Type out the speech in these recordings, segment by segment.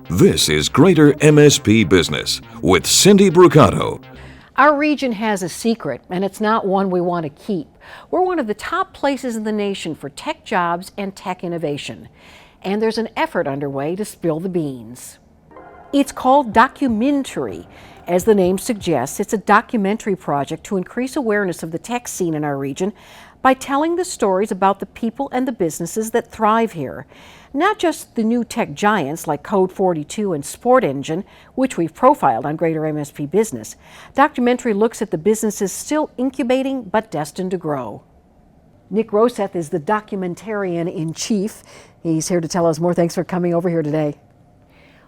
This is Greater MSP Business with Cindy Brucato. Our region has a secret, and it's not one we want to keep. We're one of the top places in the nation for tech jobs and tech innovation. And there's an effort underway to spill the beans. It's called DocuMNtary. As the name suggests, it's a documentary project to increase awareness of the tech scene in our region by telling the stories about the people and the businesses that thrive here. Not just the new tech giants like Code 42 and Sport Engine, which we've profiled on Greater MSP Business. DocuMNtary looks at the businesses still incubating but destined to grow. Nick Roseth is the documentarian in chief. He's here to tell us more. Thanks for coming over here today.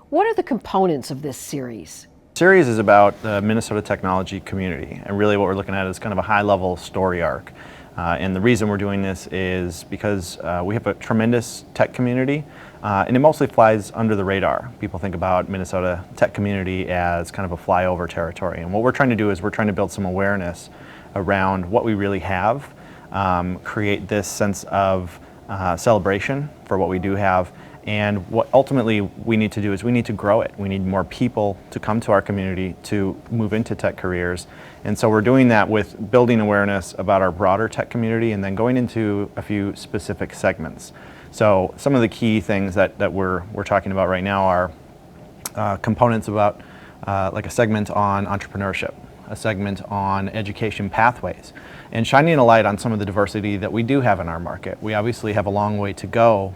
What are the components of this series? The series is about the Minnesota technology community, and really what we're looking at is kind of a high-level story arc. And the reason we're doing this is because we have a tremendous tech community, and it mostly flies under the radar. People think about Minnesota tech community as kind of a flyover territory, and what we're trying to do is we're trying to build some awareness around what we really have, create this sense of celebration for what we do have. And what ultimately we need to do is we need to grow it. We need more people to come to our community to move into tech careers. And so we're doing that with building awareness about our broader tech community and then going into a few specific segments. So some of the key things that we're talking about right now are components about like a segment on entrepreneurship, a segment on education pathways, and shining a light on some of the diversity that we do have in our market. We obviously have a long way to go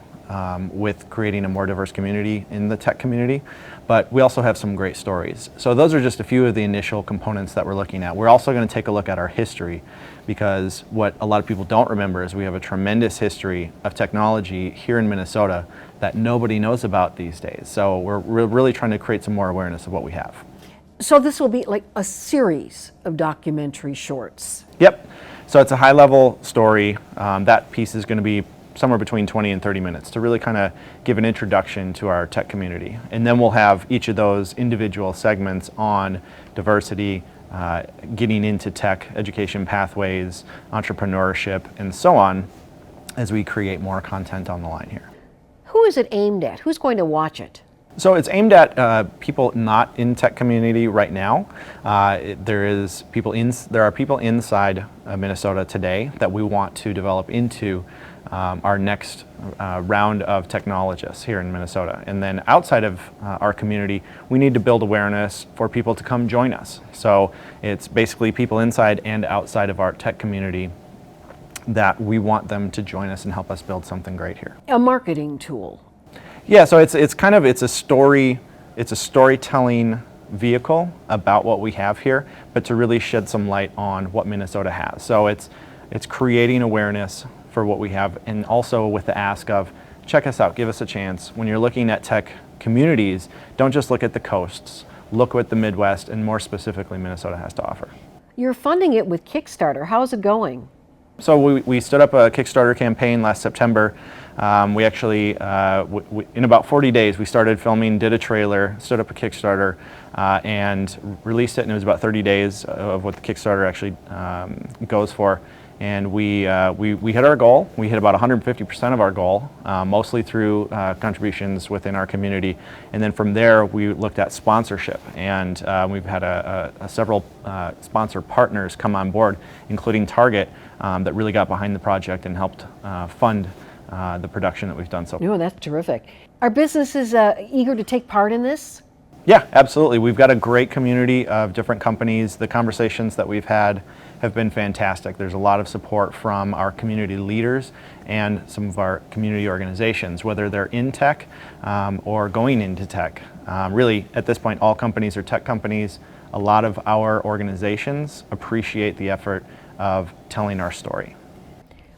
with creating a more diverse community in the tech community, but we also have some great stories. So those are just a few of the initial components that we're looking at. We're also going to take a look at our history, because what a lot of people don't remember is we have a tremendous history of technology here in Minnesota that nobody knows about these days. So we're really trying to create some more awareness of what we have. So this will be like a series of documentary shorts. Yep. So it's a high-level story. That piece is going to be somewhere between 20 and 30 minutes to really kind of give an introduction to our tech community. And then we'll have each of those individual segments on diversity, getting into tech, education pathways, entrepreneurship, and so on, as we create more content on the line here. Who is it aimed at? Who's going to watch it? So it's aimed at people not in tech community right now. There are people inside Minnesota today that we want to develop into our next round of technologists here in Minnesota. And then outside of our community, we need to build awareness for people to come join us. So it's basically people inside and outside of our tech community that we want them to join us and help us build something great here. A marketing tool. Yeah, so it's a storytelling vehicle about what we have here, but to really shed some light on what Minnesota has. So it's creating awareness for what we have, and also with the ask of, check us out, give us a chance. When you're looking at tech communities, don't just look at the coasts, look what the Midwest and more specifically Minnesota has to offer. You're funding it with Kickstarter. How's it going? So we stood up a Kickstarter campaign last September. We actually, in about 40 days, we started filming, did a trailer, stood up a Kickstarter, and released it, and it was about 30 days of what the Kickstarter actually goes for. And we hit our goal. We hit about 150% of our goal, mostly through contributions within our community. And then from there, we looked at sponsorship, and we've had several sponsor partners come on board, including Target, that really got behind the project and helped fund the production that we've done so far. Oh, that's terrific. Are businesses eager to take part in this? Yeah, absolutely. We've got a great community of different companies. The conversations that we've had have been fantastic. There's a lot of support from our community leaders and some of our community organizations, whether they're in tech or going into tech. Really, at this point, all companies are tech companies. A lot of our organizations appreciate the effort of telling our story.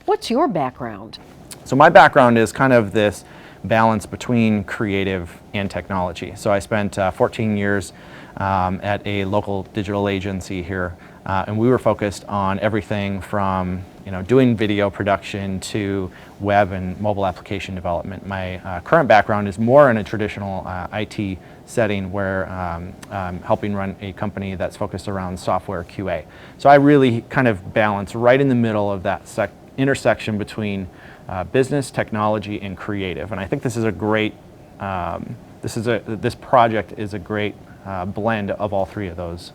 What's your background? So my background is kind of this balance between creative and technology. So I spent 14 years at a local digital agency here, and we were focused on everything from doing video production to web and mobile application development. My current background is more in a traditional IT setting where I'm helping run a company that's focused around software QA. So I really kind of balance right in the middle of that intersection between business, technology, and creative. And I think this is a great this project is a great blend of all three of those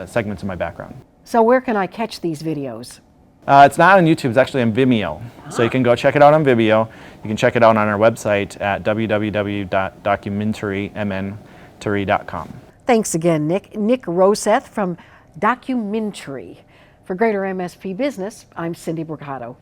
segments of my background. So where can I catch these videos? It's not on YouTube, it's actually on Vimeo. So you can go check it out on Vimeo. You can check it out on our website at www.DocuMNtary.com. Thanks again, Nick. Nick Roseth from DocuMNtary. For Greater MSP Business, I'm Cindy Brucato.